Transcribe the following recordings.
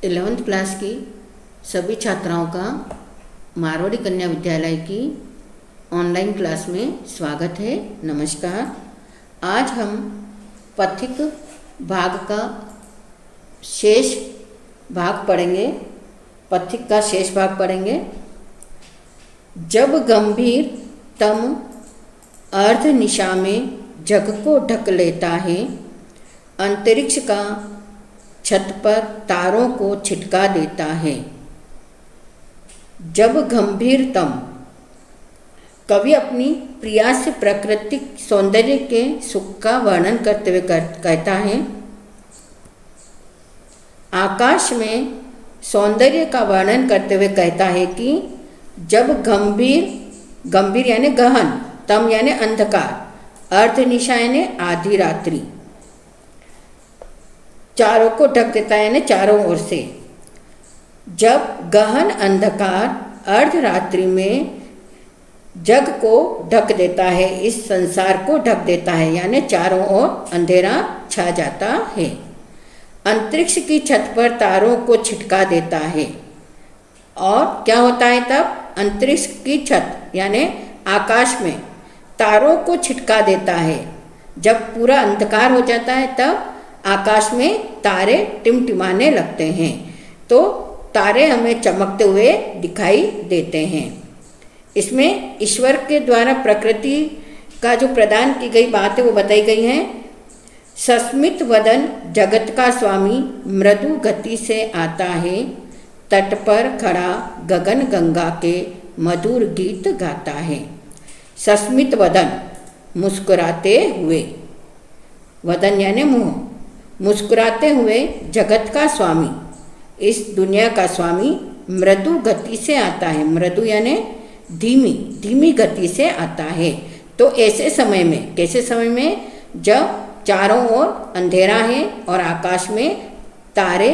11th class की सभी छात्राओं का मारवाड़ी कन्या विद्यालय की ऑनलाइन क्लास में स्वागत है। नमस्कार। आज हम पथिक भाग का शेष भाग पढ़ेंगे। पथिक का शेष भाग पढ़ेंगे। जब गंभीर तम अर्ध निशा में जग को ढक लेता है, अंतरिक्ष का छत पर तारों को छिटका देता है। जब गंभीरतम, कवि अपनी प्रिया से प्राकृतिक सौंदर्य के सुख का वर्णन करते हुए कहता है, आकाश में सौंदर्य का वर्णन करते हुए कहता है कि जब गंभीर यानी गहन, तम यानी अंधकार, अर्धनिशा यानी आधी रात्रि, चारों को ढक देता है यानी चारों ओर से। जब गहन अंधकार अर्धरात्रि में जग को ढक देता है, इस संसार को ढक देता है यानी चारों ओर अंधेरा छा जाता है। अंतरिक्ष की छत पर तारों को छिटका देता है। और क्या होता है तब? अंतरिक्ष की छत यानी आकाश में तारों को छिटका देता है। जब पूरा अंधकार हो जाता है तब आकाश में तारे टिमटिमाने लगते हैं, तो तारे हमें चमकते हुए दिखाई देते हैं। इसमें ईश्वर के द्वारा प्रकृति का जो प्रदान की गई बात है वो बताई गई है। सस्मित वदन जगत का स्वामी मृदु गति से आता है, तट पर खड़ा गगन गंगा के मधुर गीत गाता है। सस्मित वदन, मुस्कुराते हुए, वदन यानी मुंह, मुस्कुराते हुए जगत का स्वामी, इस दुनिया का स्वामी मृदु गति से आता है। मृदु यानी धीमी गति से आता है। तो ऐसे समय में, कैसे समय में? जब चारों ओर अंधेरा है और आकाश में तारे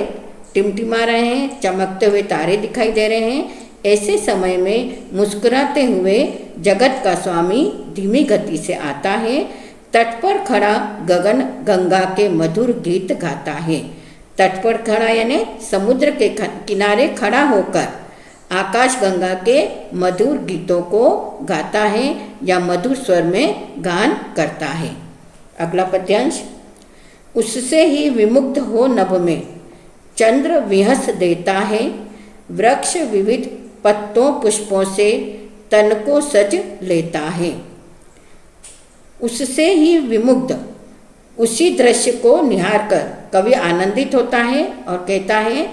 टिमटिमा रहे हैं, चमकते हुए तारे दिखाई दे रहे हैं, ऐसे समय में मुस्कुराते हुए जगत का स्वामी धीमी गति से आता है। तट पर खड़ा गगन गंगा के मधुर गीत गाता है। तट पर खड़ा यानी समुद्र के किनारे खड़ा होकर आकाश गंगा के मधुर गीतों को गाता है या मधुर स्वर में गान करता है। अगला पद्यांश। उससे ही विमुग्ध हो नभ में चंद्र विहस देता है, वृक्ष विविध पत्तों पुष्पों से तन को सज लेता है। उससे ही विमुग्ध, उसी दृश्य को निहार कर कवि आनंदित होता है और कहता है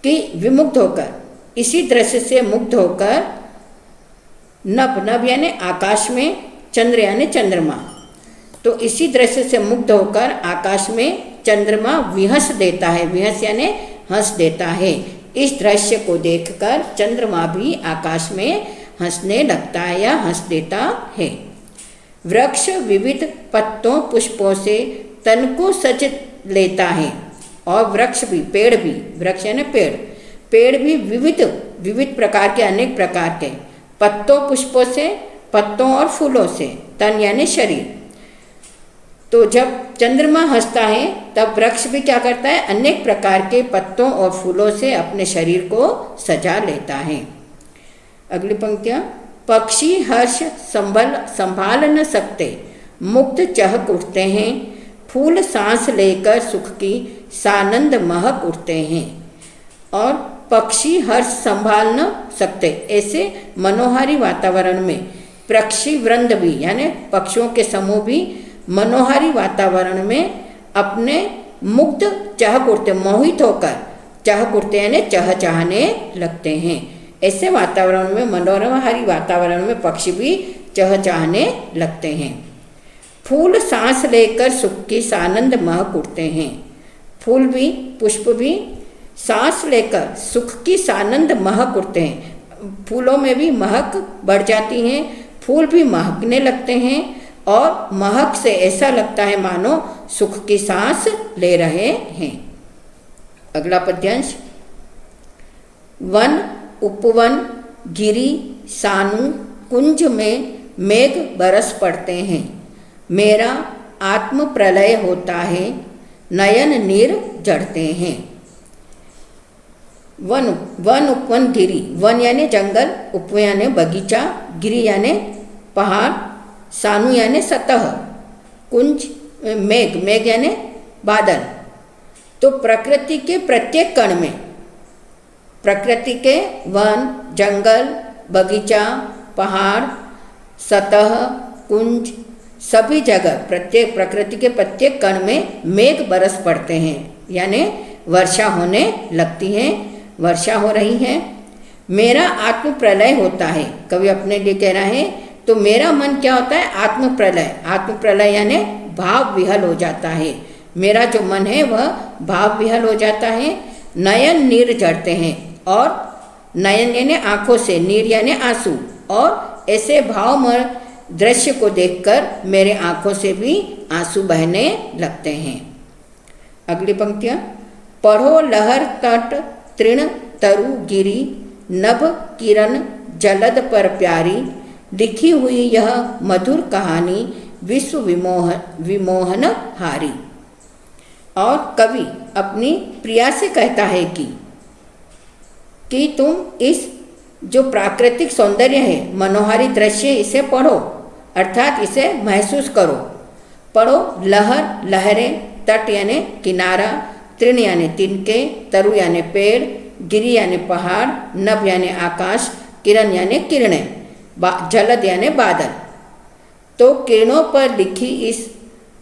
कि विमुग्ध होकर, इसी दृश्य से मुग्ध होकर, नभ यानी आकाश में, चंद्र यानी चंद्रमा, तो इसी दृश्य से मुग्ध होकर आकाश में चंद्रमा विहस देता है। विहस यानी हंस देता है। इस दृश्य को देखकर चंद्रमा भी आकाश में हंसने लगता है या हंस देता है। वृक्ष विविध पत्तों पुष्पों से तन को सज लेता है। और वृक्ष भी, पेड़ भी, वृक्ष यानी पेड़ भी विविध प्रकार के, अनेक प्रकार के पत्तों पुष्पों से, पत्तों और फूलों से, तन यानी शरीर। तो जब चंद्रमा हंसता है तब वृक्ष भी क्या करता है? अनेक प्रकार के पत्तों और फूलों से अपने शरीर को सजा लेता है। अगली पंक्तियाँ। पक्षी हर्ष संभाल न सकते, मुक्त चहक उठते हैं, फूल सांस लेकर सुख की सानंद महक उठते हैं। और पक्षी हर्ष संभाल न सकते, ऐसे मनोहारी वातावरण में पक्षी वृंद भी यानी पक्षियों के समूह भी मनोहारी वातावरण में अपने मुग्ध चहक उठते, मोहित होकर चहक उठते यानी चहचहाने लगते हैं। ऐसे वातावरण में, मनोहारी वातावरण में पक्षी भी चहचहाने लगते हैं। फूल सांस लेकर सुख की सानंद महक उठते हैं। फूल भी, पुष्प भी सांस लेकर सुख की सानंद महक उठते हैं। फूलों में भी महक बढ़ जाती है, फूल भी महकने लगते हैं और महक से ऐसा लगता है मानो सुख की सांस ले रहे हैं। अगला पद्यांश। वन उपवन गिरी सानु कुंज में मेघ बरस पड़ते हैं, मेरा आत्म प्रलय होता है, नयन नीर जड़ते हैं। वन वन उपवन गिरी, वन यानी जंगल, उपवन यानी बगीचा, गिरी यानी पहाड़, सानु यानी सतह, कुंज मेघ, मेघ यानी बादल। तो प्रकृति के प्रत्येक कण में, प्रकृति के वन, जंगल, बगीचा, पहाड़, सतह, कुंज, सभी जगह प्रत्येक प्रकृति के प्रत्येक कण में मेघ बरस पड़ते हैं, यानी वर्षा होने लगती है, वर्षा हो रही है। मेरा आत्म प्रलय होता है, कवि अपने लिए कह रहा है। तो मेरा मन क्या होता है? आत्म प्रलय, आत्म प्रलय यानी भाव विहल हो जाता है। मेरा जो मन है वह भाव विहल हो जाता है। नयन नीर झरते हैं, और नयन यानी आंखों से, नीर यानी आंसू, और ऐसे भावमय दृश्य को देखकर मेरे आंखों से भी आंसू बहने लगते हैं। अगली पंक्तियाँ, पढ़ो लहर तट तृण तरु गिरी, नभ किरण जलद पर प्यारी, लिखी हुई यह मधुर कहानी विश्व विमोहन हारी। और कवि अपनी प्रिया से कहता है कि तुम इस जो प्राकृतिक सौंदर्य है, मनोहारी दृश्य, इसे पढ़ो, अर्थात इसे महसूस करो। पढ़ो लहर, लहरें, तट यानी किनारा, तृण यानी तिनके, तरु यानी पेड़, गिरी यानी पहाड़, नभ यानी आकाश, किरण यानी किरणें, जलद यानी बादल। तो किरणों पर लिखी इस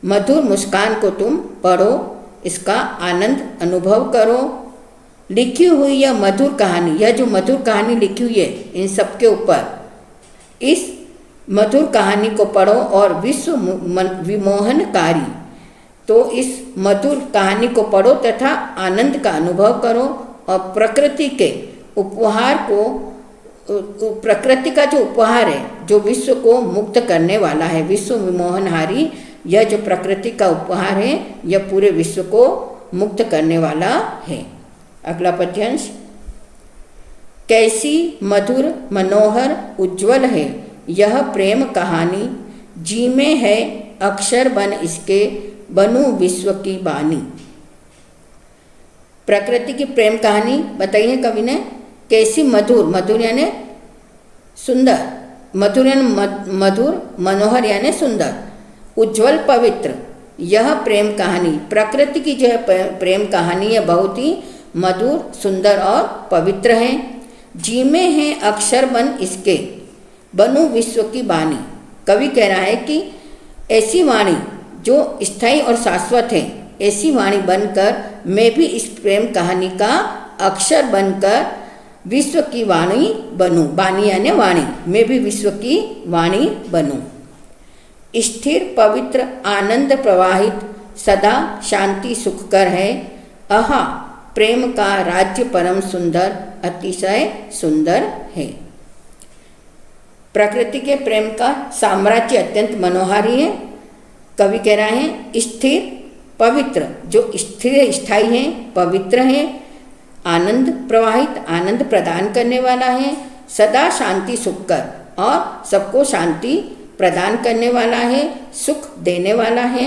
मधुर मुस्कान को तुम पढ़ो, इसका आनंद अनुभव करो। लिखी हुई यह मधुर कहानी, यह जो मधुर कहानी लिखी हुई है इन सब के ऊपर, इस मधुर कहानी को पढ़ो और विश्व विमोहनकारी। तो इस मधुर कहानी को पढ़ो तथा आनंद का अनुभव करो, और प्रकृति के उपहार को, प्रकृति का जो उपहार है, जो विश्व को मुक्त करने वाला है, विश्व विमोहनहारी, यह जो प्रकृति का उपहार है यह पूरे विश्व को मुक्त करने वाला है। अगला पद्यांश, कैसी मधुर मनोहर उज्ज्वल है यह प्रेम कहानी, जी में है अक्षर बन इसके, बनूं विश्व की बानी। प्रकृति की प्रेम कहानी बताइए कवि ने। कैसी मधुर, मधुर यानी सुंदर, मधुर यानी मधुर, मनोहर यानी सुंदर, उज्ज्वल पवित्र, यह प्रेम कहानी, प्रकृति की जो है प्रेम कहानी है बहुत ही मधुर, सुंदर और पवित्र है। जी में है अक्षर बन इसके, बनूं विश्व की वाणी। कवि कह रहा है कि ऐसी वाणी जो स्थायी और शाश्वत है, ऐसी वाणी बनकर मैं भी इस प्रेम कहानी का अक्षर बनकर विश्व की वाणी बनूं। वाणी यानी वाणी, मैं भी विश्व की वाणी बनूं। स्थिर पवित्र आनंद प्रवाहित सदा शांति सुखकर है, आहा प्रेम का राज्य परम सुंदर, अतिशय सुंदर है। प्रकृति के प्रेम का साम्राज्य अत्यंत मनोहारी है। कवि कह रहे हैं स्थिर पवित्र, जो स्थिर स्थायी है, पवित्र है, आनंद प्रवाहित, आनंद प्रदान करने वाला है, सदा शांति सुखकर, और सबको शांति प्रदान करने वाला है, सुख देने वाला है।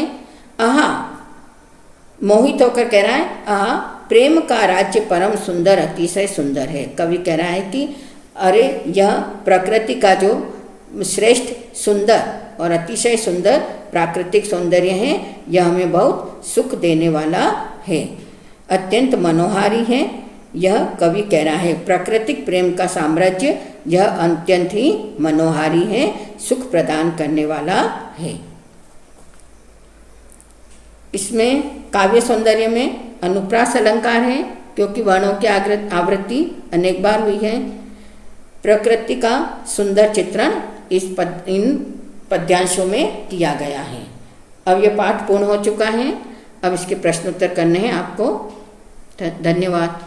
आहा, मोहित होकर कह रहा है, आहा प्रेम का राज्य परम सुंदर, अतिशय सुंदर है। कवि कह रहा है कि अरे यह प्रकृति का जो श्रेष्ठ सुंदर और अतिशय सुंदर प्राकृतिक सौंदर्य है, यह हमें बहुत सुख देने वाला है, अत्यंत मनोहारी है। यह कवि कह रहा है प्राकृतिक प्रेम का साम्राज्य यह अत्यंत ही मनोहारी है, सुख प्रदान करने वाला है। इसमें काव्य सौंदर्य में अनुप्रास अलंकार है, क्योंकि वर्णों की आवृत्ति अनेक बार हुई है। प्रकृति का सुंदर चित्रण इन पद्यांशों में किया गया है। अब यह पाठ पूर्ण हो चुका है। अब इसके प्रश्नोत्तर करने हैं आपको। धन्यवाद।